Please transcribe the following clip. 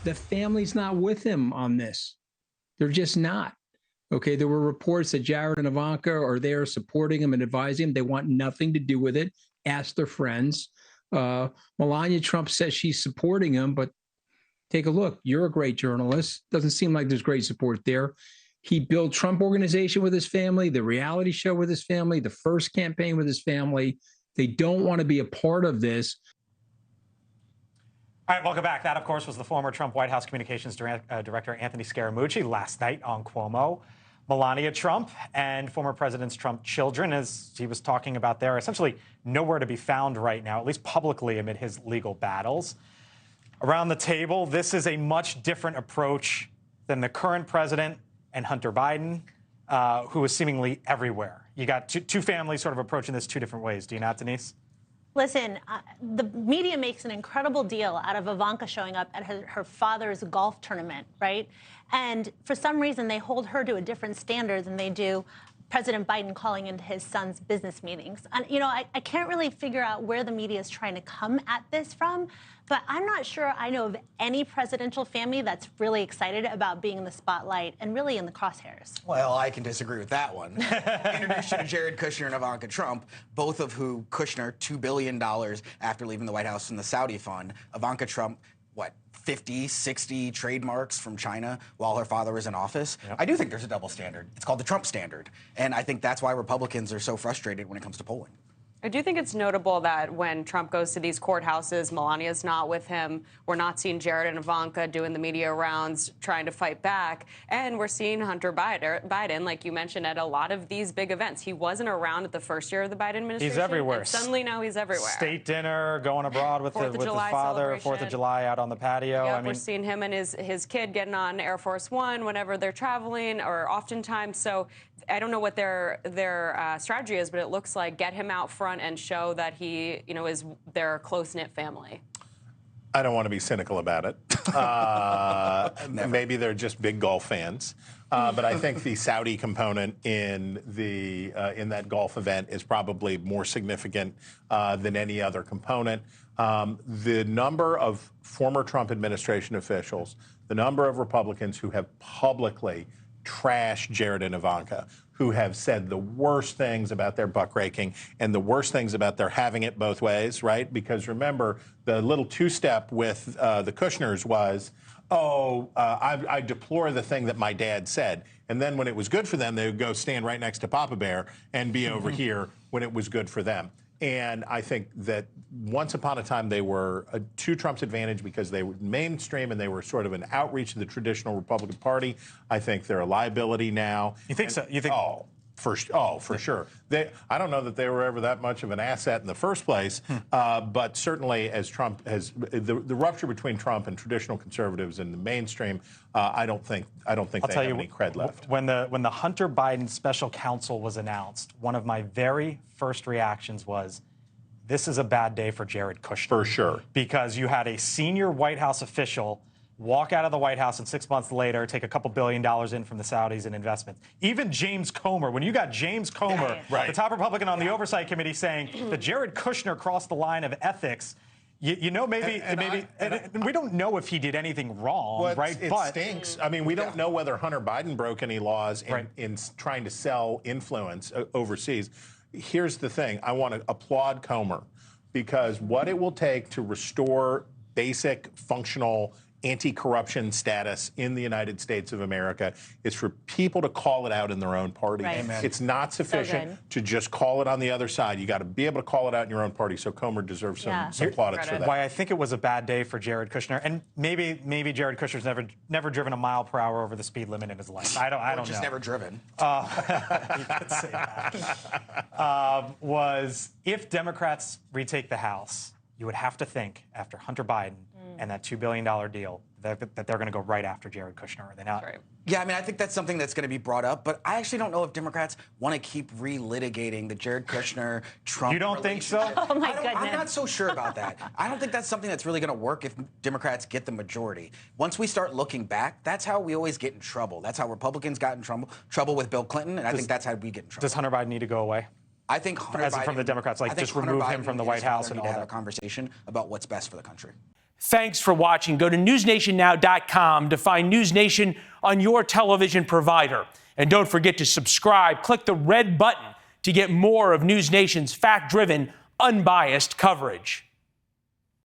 The family's not with him on this. They're just not. Okay, there were reports that Jared and Ivanka are there supporting him and advising him. They want nothing to do with it. Ask their friends. Melania Trump says she's supporting him, but take a look. You're a great journalist. Doesn't seem like there's great support there. He built Trump Organization with his family, the reality show with his family, the first campaign with his family. They don't want to be a part of this. All right, welcome back. That, of course, was the former Trump White House Communications Director Anthony Scaramucci last night on Cuomo. Melania Trump and former President Trump's children, as he was talking about there, essentially nowhere to be found right now, at leleast publicly amid his legal battles. Around the table, this is a much different approach than the current president and Hunter Biden, who is seemingly everywhere. You got two families sort of approaching this two different ways. Do you not, Denise? Listen, the media makes an incredible deal out of Ivanka showing up at her father's golf tournament, right? And for some reason, they hold her to a different standard than they do President Biden calling into his son's business meetings. And, you know, I can't really figure out where the media is trying to come at this from, but I'm not sure I know of any presidential family that's really excited about being in the spotlight and really in the crosshairs. Well, I can disagree with that one. Introduced you to Jared Kushner and Ivanka Trump, both of who Kushner $2 billion after leaving the White House from the Saudi fund. Ivanka Trump, what, 50, 60 trademarks from China while her father was in office. Yep. I do think there's a double standard. It's called the Trump standard. And I think that's why Republicans are so frustrated when it comes to polling. I do think it's notable that when Trump goes to these courthouses, Melania's not with him. We're not seeing Jared and Ivanka doing the media rounds trying to fight back. And we're seeing Hunter Biden, like you mentioned, at a lot of these big events. He wasn't around at the first year of the Biden administration. He's everywhere. Suddenly now he's everywhere. State dinner, going abroad with his father, 4th of July out on the patio. Yep, we're seeing him and his kid getting on Air Force One whenever they're traveling, or oftentimes. So I don't know what their strategy is, but it looks like get him out front and show that he, you know, is their close-knit family. I don't want to be cynical about it. Maybe they're just big golf fans. But I think the Saudi component in that golf event is probably more significant than any other component. The number of former Trump administration officials, the number of Republicans who have publicly trashed Jared and Ivanka, who have said the worst things about their buckraking and the worst things about their having it both ways, right? Because remember, the little two-step with the Kushners was, I deplore the thing that my dad said. And then when it was good for them, they would go stand right next to Papa Bear and be over here when it was good for them. And I think that once upon a time they were to Trump's advantage because they were mainstream and they were sort of an outreach to the traditional Republican Party. I think they're a liability now. You think so? You think? For sure. I don't know that they were ever that much of an asset in the first place, but certainly as Trump has the rupture between Trump and traditional conservatives in the mainstream, I don't think they have any cred left. When the Hunter Biden special counsel was announced, one of my very first reactions was, this is a bad day for Jared Kushner. For sure. Because you had a senior White House official walk out of the White House and 6 months later take a couple $1 billion in from the Saudis in investments. Even James Comer, when you got James Comer, the top Republican on the Oversight Committee, saying that Jared Kushner crossed the line of ethics, you know, maybe we don't know if he did anything wrong, right? It stinks. I mean, we don't know whether Hunter Biden broke any laws in trying to sell influence overseas. Here's the thing. I want to applaud Comer because what it will take to restore basic functional anti-corruption status in the United States of America is for people to call it out in their own party. Right. It's not sufficient to just call it on the other side. You got to be able to call it out in your own party. So Comer deserves some plaudits for that. Why I think it was a bad day for Jared Kushner, and maybe Jared Kushner's never driven a mile per hour over the speed limit in his life. I don't know. Just never driven. You could say that. Was if Democrats retake the House, you would have to think after Hunter Biden and that $2 billion deal that they're going to go right after Jared Kushner. Are they not? Right. Yeah, I mean, I think that's something that's going to be brought up, but I actually don't know if Democrats want to keep relitigating the Jared Kushner Trump. You don't think so? Oh my goodness. I'm not so sure about that. I don't think that's something that's really going to work if Democrats get the majority. Once we start looking back, that's how we always get in trouble. That's how Republicans got in trouble with Bill Clinton, and I think that's how we get in trouble. Does Hunter Biden need to go away? I think Hunter Biden, from the Democrats, like just remove him from the White House and all that. Have a conversation about what's best for the country. Thanks for watching. Go to newsnationnow.com to find NewsNation on your television provider. And don't forget to subscribe. Click the red button to get more of NewsNation's fact-driven, unbiased coverage.